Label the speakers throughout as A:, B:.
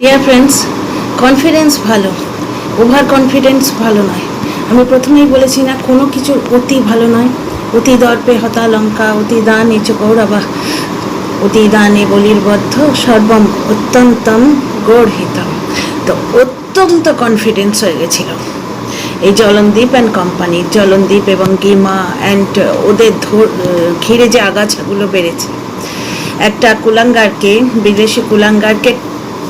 A: Dear friends, confidence ভালো, over confidence ভালো নয়। আমি প্রথমেই বলেছি না, কোনো কিছুর অতি ভালো নয়। অতি দর্পে হতা লঙ্কা, অতি দানে চ কৌরবা, অতি দানে বলির্বদ্ধ সর্বম অত্যন্তম গর্হিতম। তো অত্যন্ত কনফিডেন্স হয়ে গেছিল এই জলনদীপ অ্যান্ড কোম্পানি, জলনদীপ এবং গিমা অ্যান্ড ওদের ঘিরে যে আগাছাগুলো বেড়েছে। একটা কুলাঙ্গারকে, বিদেশি কুলাঙ্গারকে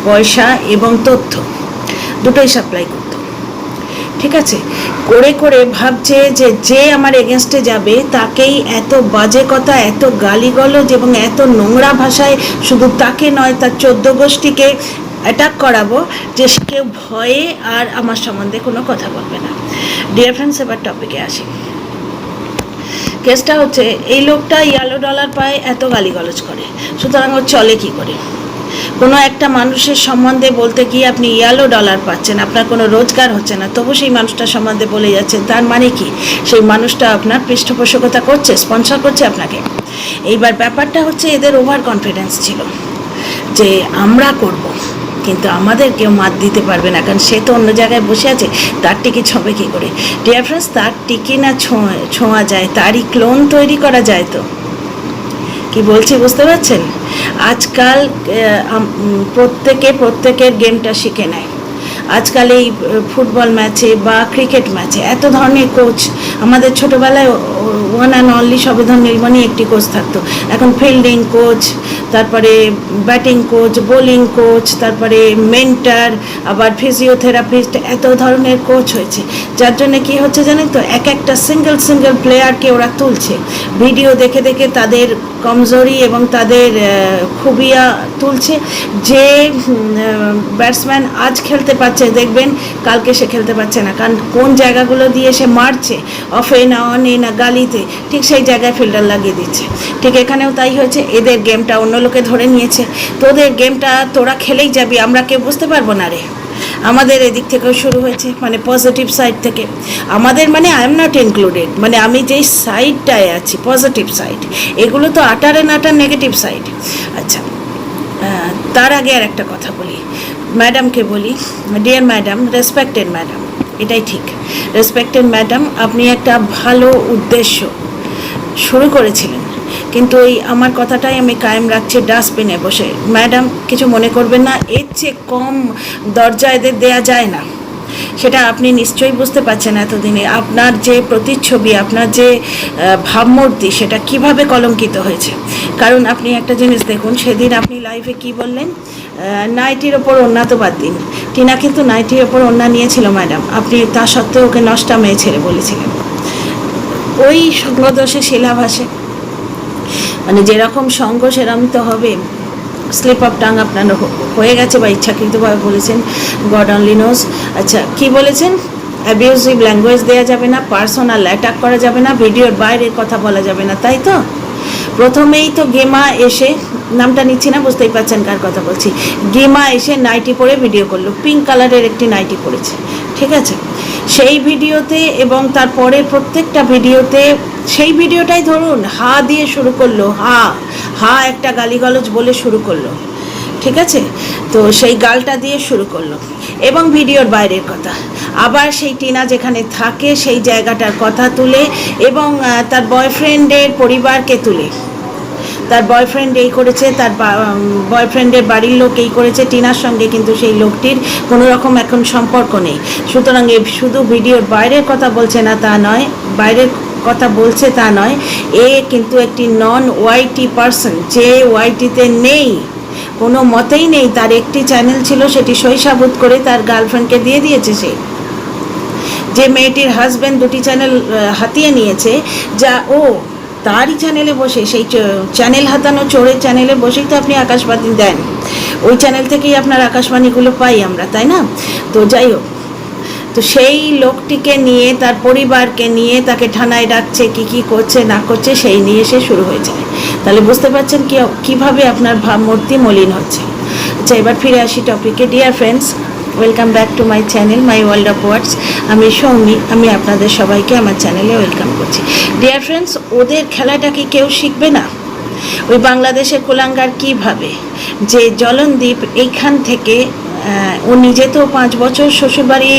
A: পয়সা এবং তথ্য দুটোই সাপ্লাই করতো, ঠিক আছে, করে করে ভাবছে যে যে আমার এগেনস্টে যাবে তাকেই এত বাজে কথা, এত গালিগলজ এবং এত নোংরা ভাষায় শুধু তাকে নয় তার 14 গোষ্ঠীকে অ্যাটাক করাবো, যে কেউ ভয়ে আর আমার সম্বন্ধে কোনো কথা বলবে না। ডিয়ার ফ্রেন্ডস, এবার টপিকে আসি। কেসটা হচ্ছে, এই লোকটা ইয়েলো ডলার পায়, এত গালিগলজ করে, সুতরাং ও চলে কি করে? কোনো একটা মানুষের সম্বন্ধে বলতে গিয়ে আপনি ইয়েলো ডলার পাচ্ছেন, আপনার কোনো রোজগার হচ্ছে না, তবু সেই মানুষটার সম্বন্ধে বলে যাচ্ছেন। তার মানে কি? সেই মানুষটা আপনার পৃষ্ঠপোষকতা করছে, স্পন্সর করছে আপনাকে। এইবার ব্যাপারটা হচ্ছে, এদের ওভার কনফিডেন্স ছিল যে আমরা করব, কিন্তু আমাদের কেউ মাত দিতে পারবে না, কারণ সে তো অন্য জায়গায় বসে আছে, তার টিকি ছবে কী করে? ডিয়ার ফ্রেন্ডস, তার টিকি না ছোঁয়া যায়, তারই ক্লোন তৈরি করা যায়। তো কি বলছি বুঝতে পারছেন? আজকাল প্রত্যেকের গেমটা শিখে নেয়। আজকাল এই ফুটবল ম্যাচে বা ক্রিকেট ম্যাচে এত ধরনের কোচ, আমাদের ছোটোবেলায় ওয়ান অ্যান্ড অনলি সবেধন নীলমণি একটি কোচ থাকতো, এখন ফিল্ডিং কোচ, তারপরে ব্যাটিং কোচ, বোলিং কোচ, তারপরে মেন্টার, আবার ফিজিওথেরাপিস্ট, এত ধরনের কোচ হয়েছে। যার জন্য কী হচ্ছে জানেন তো, একটা সিঙ্গেল প্লেয়ারকে ওরা তুলছে, ভিডিও দেখে দেখে তাদের কমজোরি এবং তাদের খুবিয়া তুলছে। যে ব্যাটসম্যান আজ খেলতে পারছে, দেখবেন কালকে সে খেলতে পারছে না, কারণ কোন জায়গাগুলো দিয়ে সে মারছে, অফে না অনে না গালিতে, ঠিক সেই জায়গায় ফিল্ডার লাগিয়ে দিচ্ছে। ঠিক এখানেও তাই হয়েছে, এদের গেমটা অন্য লোকে ধরে নিয়েছে। তোদের গেমটা তোরা খেলেই যাবি, আমরা কেউ বুঝতে পারবো না রে। আমাদের এদিক থেকেও শুরু হয়েছে, মানে পজিটিভ সাইড থেকে আমাদের, মানে আই এম নট ইনক্লুডেড, মানে আমি যেই সাইডটায় আছি পজিটিভ সাইড, এগুলো তো আটার নেগেটিভ সাইড। আচ্ছা, তার আগে আর একটা কথা বলি, ম্যাডামকে বলি, ডিয়ার ম্যাডাম, রেসপেক্টেড ম্যাডাম, এটাই ঠিক, রেসপেক্টেড ম্যাডাম, আপনি একটা ভালো উদ্দেশ্য শুরু করেছিলেন, কিন্তু এই আমার কথাটাই আমি কায়েম রাখছি ডাস্টবিনে বসে। ম্যাডাম, কিছু মনে করবেন না, এর চেয়ে কম দরজা এদের দেয়া যায় না, সেটা আপনি নিশ্চয়ই বুঝতে পারছেন। এতদিনে আপনার যে প্রতিচ্ছবি, আপনার যে ভাবমূর্তি, সেটা কিভাবে কলঙ্কিত হয়েছে। কারণ আপনি একটা জিনিস দেখুন, সেদিন আপনি লাইভে কি বললেন, নাইটির ওপর ওড়না তো বাদ দিন, টিনা কিন্তু নাইটির ওপর ওড়না নিয়েছিল ম্যাডাম, আপনি তা সত্ত্বেও ওকে নষ্টা মেয়ে ছেড়ে বলেছিলেন। ওই সঙ্গদোষে শিলাভাসে, মানে যেরকম সঙ্গ সেরকম তো হবে। স্লিপ অফ টাং আপনার হয়ে গেছে বা ইচ্ছাকৃতভাবে বলেছেন, গড অনলি নোজ। আচ্ছা, কি বলেছেন? অ্যাবিউজিভ ল্যাঙ্গুয়েজ দেওয়া যাবে না, পার্সোনাল অ্যাটাক করা যাবে না, ভিডিওর বাইরের কথা বলা যাবে না, তাই তো? প্রথমেই তো গেমা এসে, নামটা নিচ্ছি না, বুঝতেই পারছেন কার কথা বলছি, গেমা এসে নাইটি পরে ভিডিও করলো, পিঙ্ক কালারের একটি নাইটি পরেছে, ঠিক আছে? সেই ভিডিওতে এবং তারপরে প্রত্যেকটা ভিডিওতে, সেই ভিডিওটাই ধরুন, হা দিয়ে শুরু করলো, হা একটা গালিগালজ বলে শুরু করলো, ঠিক আছে? তো সেই গালটা দিয়ে শুরু করলো, এবং ভিডিওর বাইরের কথা, আবার সেই টিনা যেখানে থাকে সেই জায়গাটার কথা তুলে, এবং তার বয়ফ্রেন্ডের পরিবারকে তুলে, তার বয়ফ্রেন্ড এই করেছে, তার বয়ফ্রেন্ডের বাড়ির লোক এই করেছে টিনার সঙ্গে, কিন্তু সেই লোকটির কোনো রকম এখন সম্পর্ক নেই। সুতরাং শুধু ভিডিওর বাইরের কথা বলছে না তা নয়, বাইরের কথা বলছে তা নয়, এ কিন্তু একটি নন ওয়াইটি পারসন, যে ওয়াইটিতে নেই, কোনো মতেই নেই। তার একটি চ্যানেল ছিল, সেটি শৈশাবুত করে তার গার্লফ্রেন্ডকে দিয়ে দিয়েছে। সে যে মেয়েটির হাজব্যান্ড দুটি চ্যানেল হাতিয়ে নিয়েছে, যা ও তারই চ্যানেলে বসে, সেই চ্যানেল হাতানো চোরের চ্যানেলে বসেই তো আপনি আকাশবাণী দেন, ওই চ্যানেল থেকেই আপনার আকাশবাণীগুলো পাই আমরা, তাই না? তো যাই হোক, তো সেই লোকটিকে নিয়ে, তার পরিবারকে নিয়ে তাকে থানায় ডাকছে, কী করছে না করছে সেই নিয়ে সে শুরু হয়ে যায়। তাহলে বুঝতে পারছেন কীভাবে আপনার ভাবমূর্তি মলিন হচ্ছে। আচ্ছা, এবার ফিরে আসি টপিকে। Dear friends, welcome back to my channel, my world of words. আমি সৌমি, আমি আপনাদের সবাইকে আমার চ্যানেলে ওয়েলকাম করছি। ডিয়ার ফ্রেন্ডস, ওদের খেলাটা কি কেউ শিখবে না? ওই বাংলাদেশের কুলাঙ্গার কীভাবে যে জলনদীপ এইখান থেকে ও নিজে তো 5 বছর শ্বশুরবাড়ি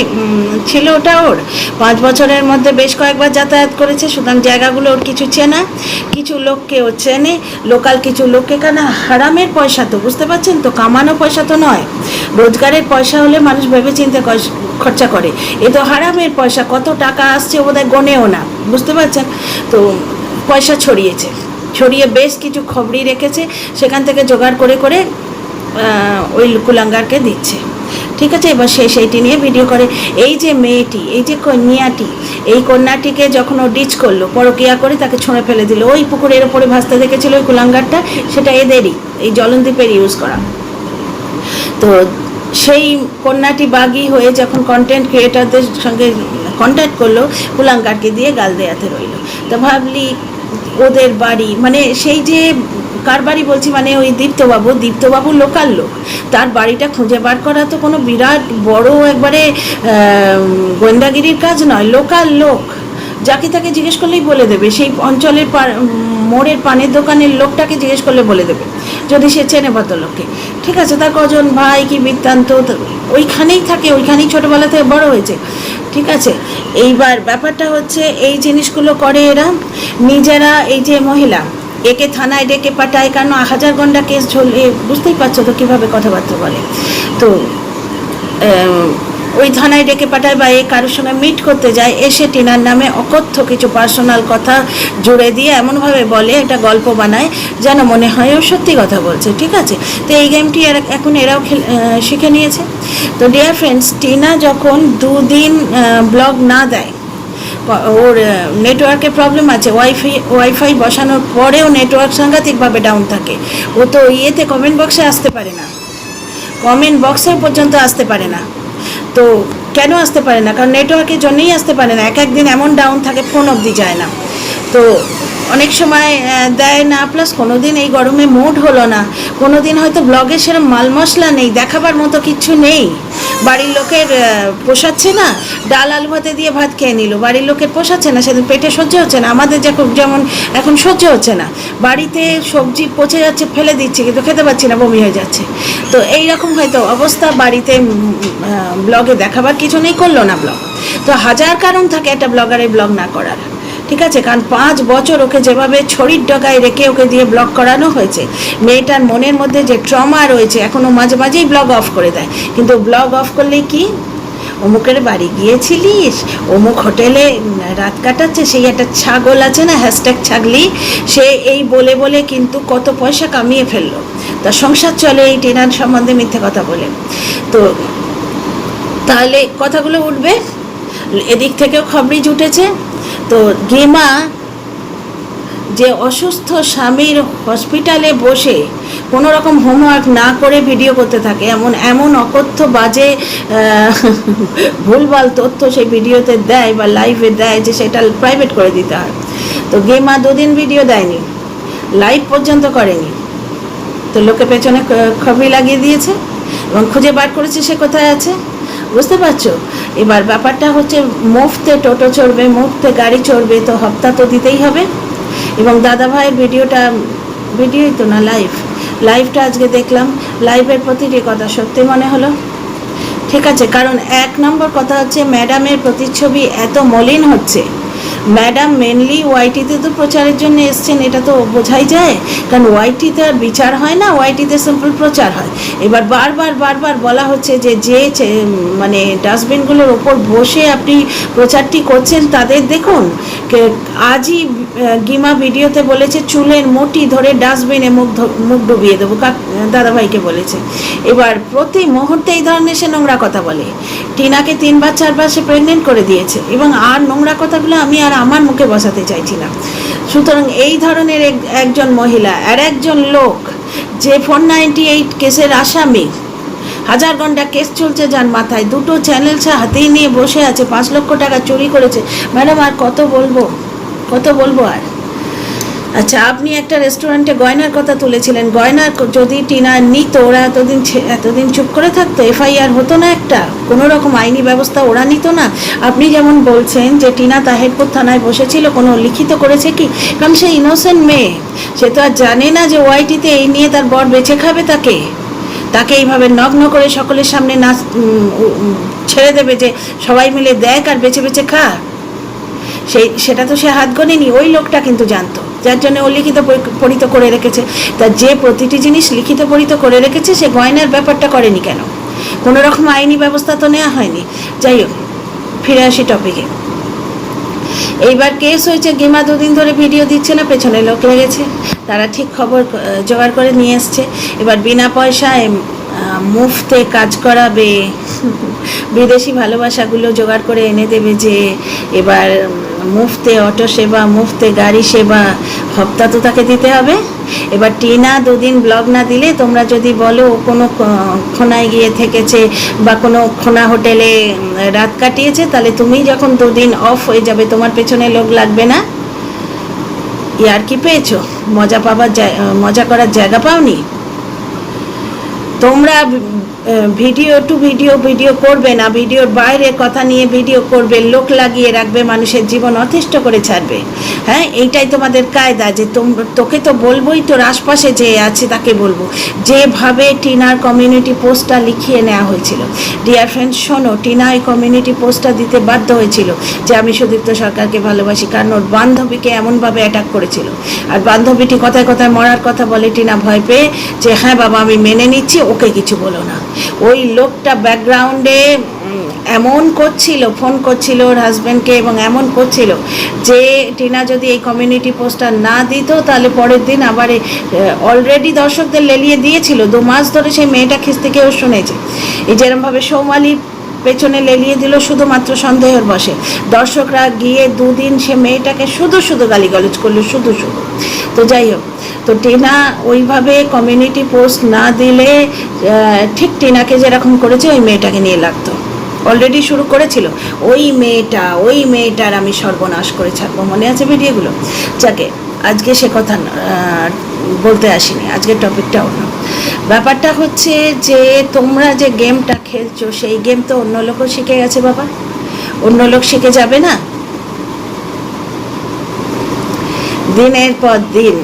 A: ছিল, ওটা ওর 5 বছরের মধ্যে বেশ কয়েকবার যাতায়াত করেছে, সুতরাং জায়গাগুলো ওর কিছু চেনা, কিছু লোককে ও চেনে, লোকাল কিছু লোককে, কেন হারামের পয়সা তো, বুঝতে পারছেন তো, কামানো পয়সা তো নয়, রোজগারের পয়সা হলে মানুষ ভেবে চিন্তে খরচা করে, এ তো হারামের পয়সা, কত টাকা আসছে বোধহয় গনেও না, বুঝতে পারছেন তো। পয়সা ছড়িয়ে বেশ কিছু খবরই রেখেছে, সেখান থেকে জোগাড় করে করে ওই কুলাঙ্গারকে দিচ্ছে, ঠিক আছে। এবার সে সেইটি নিয়ে ভিডিও করে। এই যে মেয়েটি, এই যে কন্যাটি, এই কন্যাটিকে যখন ও ডিচ করলো, পরকিয়া করে তাকে ছুঁড়ে ফেলে দিল, ওই পুকুরের ওপরে ভাসতে দেখেছিল ওই কুলাঙ্গারটা, সেটা এদেরই, এই জলনদীপের ইউজ করা। তো সেই কন্যাটি বাগী হয়ে যখন কন্টেন্ট ক্রিয়েটারদের সঙ্গে কন্ট্যাক্ট করলো, কুলাঙ্গারকে দিয়ে গাল দেয়াতে রইল। তো ভাবলি ওদের বাড়ি, মানে সেই যে কার বাড়ি বলছি, মানে ওই দীপ্তবাবু লোকাল লোক, তার বাড়িটা খুঁজে বার করা তো কোনো বিরাট বড় একবারে গোয়েন্দাগিরির কাজ নয়, লোকাল লোক, যাকে তাকে জিজ্ঞেস করলেই বলে দেবে, সেই অঞ্চলের মোড়ের পানের দোকানের লোকটাকে জিজ্ঞেস করলে বলে দেবে, যদি সে চেনে ভদ্রলোককে, ঠিক আছে। তার কজন ভাই কি বৃত্তান্ত, ওইখানেই থাকে, ওইখানেই ছোটোবেলা থেকে বড় হয়েছে, ঠিক আছে। এইবার ব্যাপারটা হচ্ছে এই জিনিসগুলো করে এরা নিজেরা, এই যে মহিলা, একে থানায় ডেকে পাঠায়, কেন 1000 গন্ডা কেস ঝোলে, বুঝতেই পারছো তো কীভাবে কথাবার্তা বলে। তো ওই থানায় ডেকে পাঠায় বা এ কারোর সঙ্গে মিট করতে যায়, এসে টিনার নামে অকথ্য কিছু পার্সোনাল কথা জুড়ে দিয়ে এমনভাবে বলে, একটা গল্প বানায় যেন মনে হয় ও সত্যি কথা বলছে, ঠিক আছে। তো এই গেমটি এখন এরাও শিখে নিয়েছে। তো ডিয়ার ফ্রেন্ডস, টিনা যখন 2 দিন ব্লগ না দেয়, ওর নেটওয়ার্কের প্রবলেম আছে, ওয়াইফাই বসানোর পরেও নেটওয়ার্ক সাংঘাতিকভাবে ডাউন থাকে, ও তো ইয়েতে কমেন্ট বক্সে আসতে পারে না, কমেন্ট বক্সে পর্যন্ত আসতে পারে না। তো কেন আসতে পারে না? কারণ নেটওয়ার্কের জন্যই আসতে পারে না, এক দিন এমন ডাউন থাকে ফোন অবধি যায় না। তো অনেক সময় দেয় না, প্লাস কোনো দিন এই গরমে মুড হলো না, কোনো দিন হয়তো ব্লগে সেরকম মাল মশলা নেই, দেখাবার মতো কিচ্ছু নেই, বাড়ির লোকের পোষাচ্ছে না, ডাল আলু ভাতে দিয়ে ভাত খেয়ে নিল, বাড়ির লোকের পোষাচ্ছে না, সেদিন পেটে সহ্য হচ্ছে না, আমাদের যেমন এখন সহ্য হচ্ছে না, বাড়িতে সবজি পচে যাচ্ছে ফেলে দিচ্ছি কিন্তু খেতে পাচ্ছি না, বমি হয়ে যাচ্ছে। তো এইরকম হয়তো অবস্থা, বাড়িতে ব্লগে দেখাবার কিছু নেই, করলো না ব্লগ। তো হাজার কারণ থাকে একটা ব্লগারের ব্লগ না করার, ঠিক আছে। কারণ 5 বছর ওকে যেভাবে ছড়ির ডগায় রেখে ওকে দিয়ে ব্লগ করানো হয়েছে, মেয়েটার মনের মধ্যে যে ট্রমা রয়েছে, এখনও মাঝে মাঝেই ব্লগ অফ করে দেয়, কিন্তু ব্লগ অফ করলেই কি, অমুকের বাড়ি গিয়েছিলিস, অমুক হোটেলে রাত কাটাচ্ছে, সেই একটা ছাগল আছে না, হ্যাশট্যাগ ছাগলি, সে এই বলে বলে কিন্তু কত পয়সা কামিয়ে ফেললো, তার সংসার চলে এই টিনার সম্বন্ধে মিথ্যে কথা বলে। তো তাহলে কথাগুলো উঠবে, এদিক থেকেও খবরই জুটেছে। তো গেমা যে অসুস্থ স্বামীর হসপিটালে বসে কোনো রকম হোমওয়ার্ক না করে ভিডিও করতে থাকে, এমন অকথ্য বাজে ভুলভাল তথ্য সেই ভিডিওতে দেয় বা লাইভে দেয় যে সেটা প্রাইভেট করে দিতে হয়। তো গেমা 2 দিন ভিডিও দেয়নি, লাইভ পর্যন্ত করেনি, তো লোকে পেছনে খবরি লাগিয়ে দিয়েছে এবং খুঁজে বার করেছে সে কোথায় আছে, বুঝতে পারছো। এবার ব্যাপারটা হচ্ছে মুফতে টোটো চড়বে, মুফতে গাড়ি চড়বে, তো হপ্তা তো দিতেই হবে। এবং দাদাভাইয়ের ভিডিওই তো না, লাইভটা আজকে দেখলাম, লাইভের প্রতিটি কথা সত্যি মনে হলো, ঠিক আছে। কারণ 1 নম্বর কথা হচ্ছে ম্যাডামের প্রতিচ্ছবি এত মলিন হচ্ছে, ম্যাডাম মেনলি ওয়াইটিতে তো প্রচারের জন্য এসছেন, এটা তো বোঝাই যায়, কারণ ওয়াইটিতে আর বিচার হয় না, ওয়াইটিতে সিম্পল প্রচার হয়। এবার বারবার বলা হচ্ছে যে মানে ডাস্টবিনগুলোর ওপর বসে আপনি প্রচারটি করছেন তাদের দেখুন, আজই গিমা ভিডিওতে বলেছে চুলের মুঠি ধরে ডাস্টবিনে মুখ ডুবিয়ে দেবো, দাদাভাইকে বলেছে। এবার প্রতি মুহূর্তে এই ধরনের সে নোংরা কথা বলে, টিনাকে 3বার 4বার সে প্রেগনেন্ট করে দিয়েছে, এবং আর নোংরা কথাগুলো আমি আর আমার মুখে বসাতে চাইছি না। সুতরাং এই ধরনের একজন মহিলা আর একজন লোক যে 498 কেসের আসামি, 1000 ঘন্টা কেস চলছে যার মাথায়, 2টো চ্যানেল সে হাতেই নিয়ে বসে আছে, 5 লক্ষ টাকা চুরি করেছে। ম্যাডাম আর কত বলবো আর। আচ্ছা, আপনি একটা রেস্টুরেন্টে গয়নার কথা তুলেছিলেন, গয়না যদি টিনা নিত, ওরা এতদিন চুপ করে থাকতো, এফআইআর হতো না, একটা কোনো রকম আইনি ব্যবস্থা ওরা নিত না? আপনি যেমন বলছেন যে টিনা তাহেরপুর থানায় বসেছিল, কোনো লিখিত করেছে কি? কারণ সে ইনোসেন্ট মেয়ে, সে তো আর জানে না যে ওয়াইটিতে এই নিয়ে তার বর বেঁচে খাবে তাকে, তাকে এইভাবে নগ্ন করে সকলের সামনে নাচ ছেড়ে দেবে যে সবাই মিলে দেখ আর বেছে বেছে খা, সেটা তো সে হাত গোনেনি, ওই লোকটা কিন্তু জানতো, যার জন্য ও লিখিত পরিত করে রেখেছে। তা যে প্রতিটি জিনিস লিখিত পরিত করে রেখেছে সে গয়নার ব্যাপারটা করেনি কেন? কোনো রকম আইনি ব্যবস্থা তো নেওয়া হয়নি। যাই হোক, ফিরে আসি টপিকে। এইবার কেস হয়েছে, গিমা 2 দিন ধরে ভিডিও দিচ্ছে না, পেছনে লোক লেগেছে, তারা ঠিক খবর জোগাড় করে নিয়ে এসছে। এবার বিনা পয়সায় মুফতে কাজ করাবে, বিদেশি ভালোবাসাগুলো জোগাড় করে এনে দেবে, যে এবার মুফতে অটো সেবা, মুফতে গাড়ি সেবা, হপ্তা তো তাকে দিতে হবে। এবার টিনা 2 দিন ব্লগ না দিলে তোমরা যদি বলো কোনো খোনায় গিয়ে থেকেছে বা কোনো খোনা হোটেলে রাত কাটিয়েছে, তাহলে তুমি যখন 2 দিন অফ হয়ে যাবে তোমার পেছনে লোক লাগবে না? ইয়ার কি পেয়েছো? মজা করার জায়গা পাওনি তোমরা? ভিডিও টু ভিডিও করবে না, ভিডিওর বাইরে কথা নিয়ে ভিডিও করবে, লোক লাগিয়ে রাখবে, মানুষের জীবন অতিষ্ঠ করে ছাড়বে। হ্যাঁ, এইটাই তোমাদের কায়দা, যে তোকে তো বলবোই, তোর আশপাশে যে আছে তাকে বলবো। যেভাবে টিনার কমিউনিটি পোস্টটা লিখিয়ে নেওয়া হয়েছিল, ডিয়ার ফ্রেন্ডস শোনো, টিনা এই কমিউনিটি পোস্টটা দিতে বাধ্য হয়েছিল যে আমি সুদীপ্ত সরকারকে ভালোবাসি, কারণ ওর বান্ধবীকে এমনভাবে অ্যাটাক করেছিল। আর বান্ধবীটি কথায় কথায় মরার কথা বলে, টিনা ভয় পেয়ে যে হ্যাঁ বাবা আমি মেনে নিচ্ছি, ওকে কিছু বলো না। ওই লোকটা ব্যাকগ্রাউন্ডে এমন করছিল, ফোন করছিল ওর হাজব্যান্ডকে, এবং এমন করছিল যে টিনা যদি এই কমিউনিটি পোস্টটা না দিত তাহলে পরের দিন আবার অলরেডি দর্শকদের লেলিয়ে দিয়েছিল। 2 মাস ধরে সেই মেয়েটা খিস্তি কেউ শুনেছে। এই যেরমভাবে সৌমালির পেছনে লেলিয়ে দিল শুধুমাত্র সন্দেহের বসে, দর্শকরা গিয়ে 2 দিন সে মেয়েটাকে শুধু গালিগালাজ করলো, শুধু। তো যাই হোক, তো টিনা ওইভাবে কমিউনিটি পোস্ট না দিলে ঠিক টিনাকে যেরকম করেছে ওই মেয়েটাকে নিয়ে লাগতো, অলরেডি শুরু করেছিল। ওই মেয়েটার আমি সর্বনাশ করে ছাড়বো, মনে আছে ভিডিওগুলো? যাকে আজকে সে কথা বলতে আসিনি, আজকের টপিকটা অন্য। ব্যাপারটা হচ্ছে যে তোমরা যে গেমটা খেলছো সেই গেম তো অন্য লোকও শিখে গেছে বাবা, অন্য লোক শিখে যাবে না? দিনের পর দিন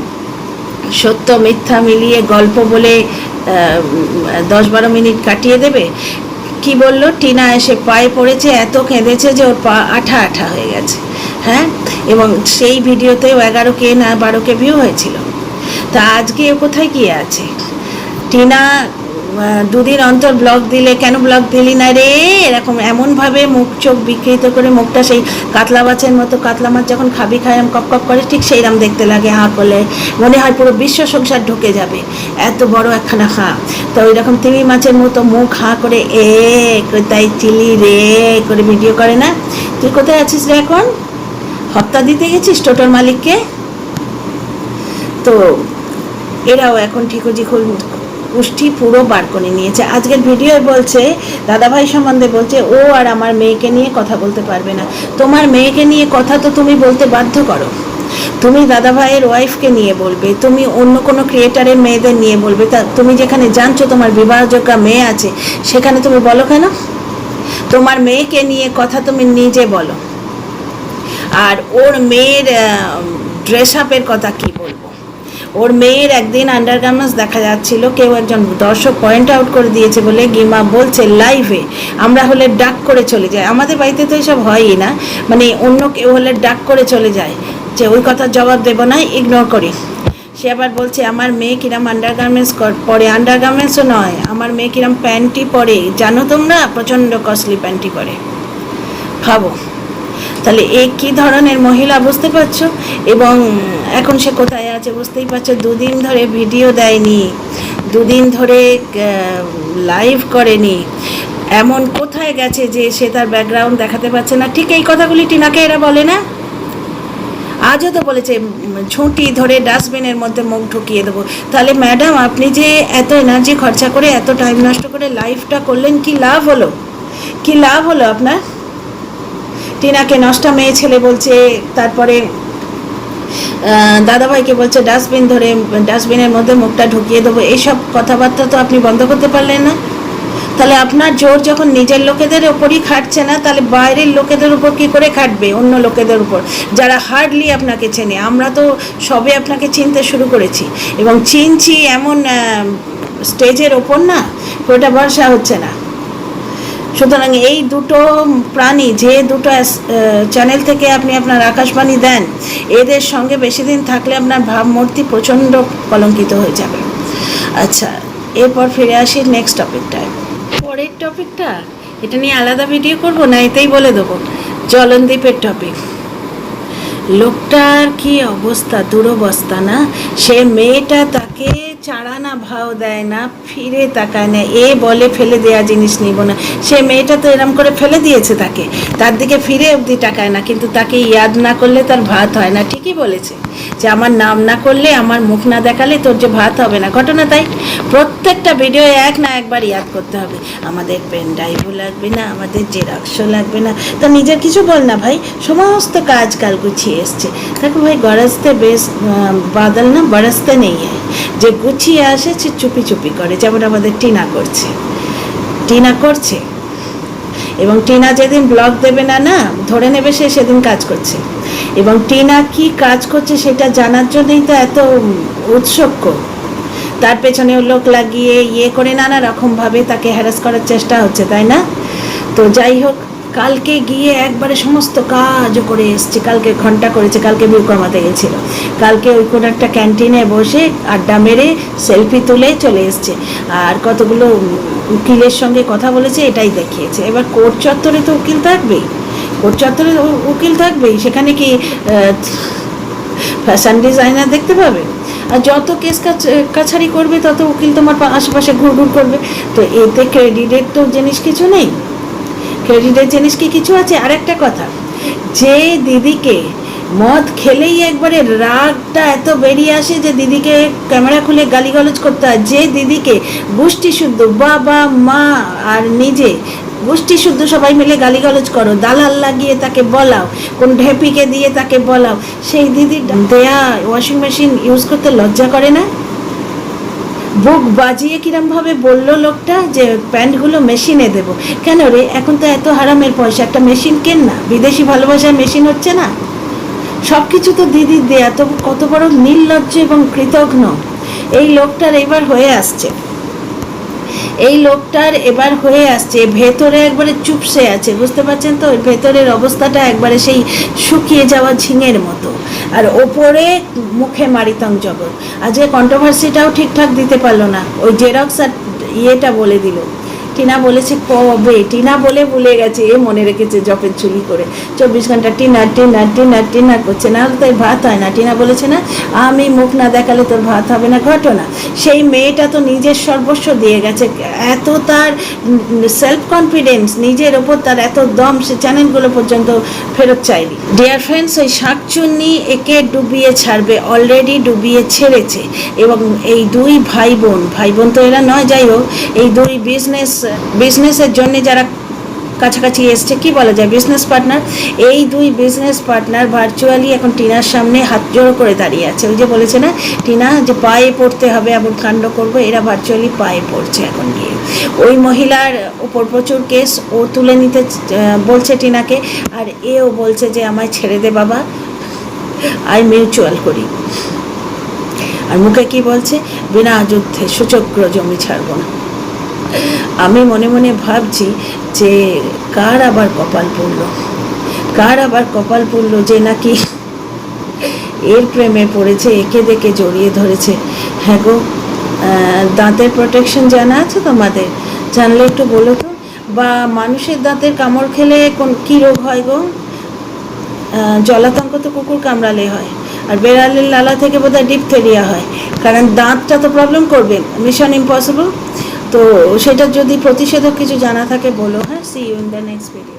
A: সত্য মিথ্যা মিলিয়ে গল্প বলে 10-12 মিনিট কাটিয়ে দেবে। কি বললো, টিনা এসে পায়ে পড়েছে, এত কেঁদেছে যে ওর পা আঠা হয়ে গেছে। হ্যাঁ, এবং সেই ভিডিওতেও 11K না 12K ভিউ হয়েছিল। তা আজকে ও কোথায় গিয়ে আছে? টিনা 2 দিন অন্তর ব্লগ দিলে, কেন ব্লগ দিলি না রে, এরকম এমনভাবে মুখ চোখ বিকৃত করে, মুখটা সেই কাতলা মাছের মতো, কাতলা মাছ যখন খায় কপ কপ করে ঠিক সেইরকম দেখতে লাগে, হাঁ করলে মনে হয় পুরো বিশ্ব সংসার ঢুকে যাবে, এত বড় একখানা হাঁ। তো ওই রকম তিমি মাছের মতো মুখ হাঁ করে তাই চিলি রে করে ভিডিও করে না? তুই কোথায় আছিস রে এখন? হপ্তা দিতে গেছিস টোটোর মালিককে? তো এরাও এখন ঠিকজি পুষ্টি পুরো বার করে নিয়েছে। আজকের ভিডিও বলছে, দাদাভাই সম্বন্ধে বলছে, ও আর আমার মেয়েকে নিয়ে কথা বলতে পারবে না। তোমার মেয়েকে নিয়ে কথা তো তুমি বলতে বাধ্য করো, তুমি দাদাভাইয়ের ওয়াইফকে নিয়ে বলবে, তুমি অন্য কোনো ক্রিয়েটারের মেয়েদের নিয়ে বলবে। তা তুমি যেখানে জানছো তোমার বিবাহযোগ্য মেয়ে আছে, সেখানে তুমি বলো কেন? তোমার মেয়েকে নিয়ে কথা তুমি নিজে বলো। আর ওর মেয়ের ড্রেস আপের কথা কি বলবো? ওর মেয়ের একদিন আন্ডারগার্মেন্টস দেখা যাচ্ছিল, কেউ একজন দর্শক পয়েন্ট আউট করে দিয়েছে বলে গিমা বলছে লাইভে, আমরা হলে ডাক করে চলে যাই। আমাদের বাড়িতে তো এসব হয়ই না, মানে অন্য কেউ হলে ডাক করে চলে যায়, যে ওই কথার জবাব দেবো না, ইগনোর করি। সে আবার বলছে আমার মেয়ে কিরম আন্ডারগার্মেন্টস পরে, আন্ডারগার্মেন্টসও নয়, আমার মেয়ে কিরম প্যান্টি পরে জানো তোমরা? প্রচণ্ড কস্টলি প্যান্টি পরে। ভাবো তাহলে এ কী ধরনের মহিলা, বুঝতে পারছো? এবং এখন সে কোথায় আছে বুঝতেই পারছো। 2 দিন ধরে ভিডিও দেয়নি, 2 দিন ধরে লাইভ করেনি, এমন কোথায় গেছে যে সে তার ব্যাকগ্রাউন্ড দেখাতে পারছে না? ঠিক এই কথাগুলি টিনাকে এরা বলে না? আজও তো বলেছে ঝুঁটি ধরে ডাস্টবিনের মধ্যে মুখ ঢুকিয়ে দেবো। তাহলে ম্যাডাম আপনি যে এত এনার্জি খরচা করে এত টাইম নষ্ট করে লাইভটা করলেন, কি লাভ হলো? কি লাভ হলো আপনার? টিনাকে নষ্টা মেয়ে ছেলে বলছে, তারপরে দাদাভাইকে বলছে ডাস্টবিনের মধ্যে মুখটা ঢুকিয়ে দেবো। এইসব কথাবার্তা তো আপনি বন্ধ করতে পারলেন না? তাহলে আপনার জোর যখন নিজের লোকেদের ওপরই খাটছে না, তাহলে বাইরের লোকেদের উপর কী করে খাটবে? অন্য লোকেদের উপর, যারা হার্ডলি আপনাকে চেনে। আমরা তো সবে আপনাকে চিনতে শুরু করেছি এবং চিনছি, এমন স্টেজের ওপর না ওটা ভরসা হচ্ছে না। সুতরাং এই দুটো প্রাণী, যে দুটো চ্যানেল থেকে আপনি আপনার আকাশবাণী দেন, এদের সঙ্গে বেশি দিন থাকলে আপনার ভাবমূর্তি প্রচণ্ড কলঙ্কিত হয়ে যাবে। আচ্ছা, এরপর ফিরে আসি নেক্সট টপিকটায়। পরের টপিকটা এটা নিয়ে আলাদা ভিডিও করব না, এতেই বলে দেবো। জলনদীপের টপিক। লোকটার কি অবস্থা, দুরবস্থা না? সে মেয়েটা তাকে চাড়ানা ভাও দেয় না, ফিরে তাকায় না, এ বলে ফেলে দেয়া জিনিস নিব না। সে মেয়েটা তো এরম করে ফেলে দিয়েছে তাকে, তার দিকে ফিরে অবধি তাকায় না, কিন্তু তাকে ইয়াদ না করলে তার ভাত হয় না। ঠিকই বলেছে যে আমার নাম না করলে, আমার মুখ না দেখালে তোর যে ভাত হবে না। ঘটনা তাই, প্রত্যেকটা ভিডিও এক না একবার ইয়াদ করতে হবে। আমাদের পেন ড্রাইভও লাগবে না, আমাদের জেরক্সও লাগবে না। তো নিজের কিছু বল না ভাই, সমস্ত কাজ কাল গুছিয়ে এসছে। দেখো ভাই, গরজতে বেশ বাদল না বরসতে নেই, যে গুছিয়ে আসে সে চুপি চুপি করে, যেমন আমাদের টিনা করছে। এবং টিনা যেদিন ব্লগ দেবে না না, ধরে নেবে সে সেদিন কাজ করছে। এবং টিনা কি কাজ করছে সেটা জানার জন্যই তো এত উৎসুক। তার পেছনেও লোক লাগিয়ে করে নানা রকমভাবে তাকে হ্যারাস করার চেষ্টা হচ্ছে, তাই না? তো যাই হোক, কালকে গিয়ে একবারে সমস্ত কাজও করে এসছে। কালকে ঘন্টা করেছে, কালকে বিক্রমাতে গেছিল, কালকে ওই কোনো একটা ক্যান্টিনে বসে আড্ডা মেরে সেলফি তুলে চলে এসছে, আর কতগুলো উকিলের সঙ্গে কথা বলেছে, এটাই দেখিয়েছে। এবার কোর্ট চত্বরে তো উকিল থাকবেই, সেখানে কি ফ্যাশন ডিজাইনার দেখতে পাবে? আর যত কেস কাছারি করবে তত উকিল তোমার আশেপাশে ঘুরঘুর করবে। তো এতে ক্রেডিটের তো জিনিস কিছু নেই, ক্রেডিটের জিনিস কি কিছু আছে? আর একটা কথা, যে দিদিকে মদ খেলেই একবারে রাগটা এত বেরিয়ে আসে যে দিদিকে ক্যামেরা খুলে গালিগালাজ করতে হয়, যে দিদিকে গোষ্ঠী শুদ্ধ বাবা মা আর নিজে গোষ্ঠী শুদ্ধ সবাই মিলে গালিগালাজ করো, দালাল লাগিয়ে তাকে বলাও, কোন ঢেপিকে দিয়ে তাকে বলাও, সেই দিদির দেয়া ওয়াশিং মেশিন ইউজ করতে লজ্জা করে না? বুক বাজিয়ে কিরমভাবে বললো লোকটা যে প্যান্টগুলো মেশিনে দেবো। কেন রে, এখন তো এত হারামের পয়সা, একটা মেশিন কেন না, বিদেশি ভালোবাসার মেশিন হচ্ছে না? সব কিছু তো দিদির দেয়া, তো কত বড় নির্লজ্জ এবং কৃতঘ্ন এই লোকটার এবার হয়ে আসছে। ভেতরে একবারে চুপসে আছে, বুঝতে পারছেন তো? ভেতরের অবস্থাটা একবারে সেই শুকিয়ে যাওয়া ঝিঙের মতো, আর ওপরে মুখে মারিতং জগৎ। আজকে কন্ট্রোভার্সিটাও ঠিকঠাক দিতে পারলো না, ওই জেরক্স আর ইয়েটা বলে দিল। টিনা বলেছে কবে, টিনা বলে ভুলে গেছে, এ মনে রেখেছে জপের চুরি করে 24 ঘন্টা টিনা করছে, না হলে তাই ভাত হয় না। টিনা বলেছে না, আমি মুখ না দেখালে তোর ভাত হবে না। ঘটনা, সেই মেয়েটা তো নিজের সর্বস্ব দিয়ে গেছে, এত তার সেলফ কনফিডেন্স, নিজের ওপর তার এত দম, সে চ্যানেলগুলো পর্যন্ত ফেরত চাইনি। ডিয়ার ফ্রেন্ডস, ওই শাকচুন্নি একে ডুবিয়ে ছাড়বে, অলরেডি ডুবিয়ে ছেড়েছে। এবং এই দুই ভাই বোন তো এরা নয়, যাই হোক, এই দুই বিজনেসের জন্য যারা কাছাকাছি এসছে, কি বলা যায়, বিজনেস পার্টনার, এই দুই বিজনেস পার্টনার ভার্চুয়ালি এখন টিনার সামনে হাত জোড়ো করে দাঁড়িয়ে আছে। ওই যে বলেছে না টিনা যে পায়ে পড়তে হবে, এমন কাণ্ড করবো, এরা ভার্চুয়ালি পায়ে পড়ছে এখন গিয়ে। ওই মহিলার উপর প্রচুর কেস ও তুলে নিতে বলছে টিনাকে, আর এও বলছে যে আমায় ছেড়ে দে বাবা, আই মিউচুয়াল করি। আর মুখে কি বলছে, বিনা যুদ্ধে সুচক্র জমি ছাড়বো না। আমি মনে মনে ভাবছি যে কার আবার কপাল পড়লো যে নাকি এর প্রেমে পড়েছে, একে দেখে জড়িয়ে ধরেছে। হ্যাঁ গো, দাঁতের প্রোটেকশন জানা আছে তোমাদের? জানলে একটু বলো তো। বা মানুষের দাঁতের কামড় খেলে কী রোগ হয় গো? জলাতঙ্ক তো কুকুর কামড়ালে হয়, আর বেড়ালের লালা থেকে বোধহয় ডিপথেরিয়া হয়, কারণ দাঁতটা তো প্রবলেম করবে, মিশন ইম্পসিবল। তো সেটা যদি প্রতিষেধক কিছু জানা থাকে বলো। হ্যাঁ, see you in the next video.